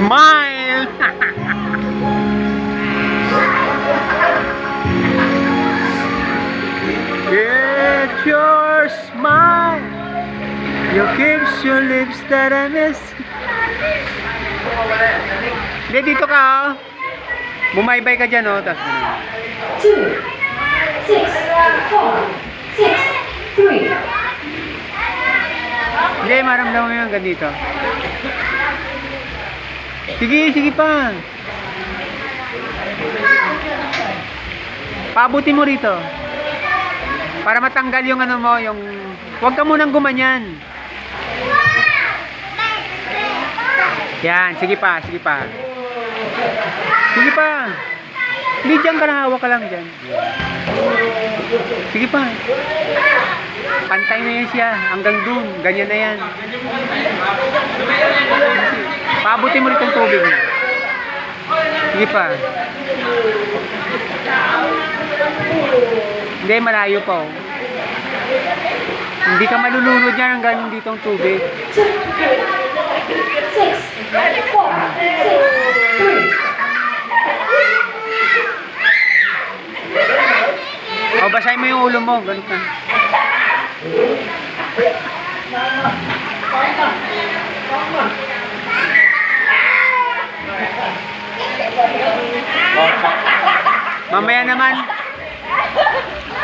Smile! Get your smile. You kiss your lips that I miss. Hindi, dito ka, oh. Bumaybay ka dyan, oh. Tapos, 2, 6, 4, 6, 3. hindi, maramdaman mo yung ganito. Sige, sige pa. Paabutin mo rito. Para matanggal yung ano mo, yung... Huwag ka munang gumanyan. Yan, sige pa, sige pa. Sige pa. Hindi, dyan ka na, hawak ka lang dyan. Sige pa. Pantay na yan siya. Hanggang dun. Ganyan na yan. Paabutin mo rito yung tubig na. Sige pa. Hindi, malayo pa, oh. Hindi ka malulunod yan hanggang dito ang tubig. 2, 6, 4, 6, 3. O, basahin mo yung ulo mo. Ganun ka. Mamaya naman.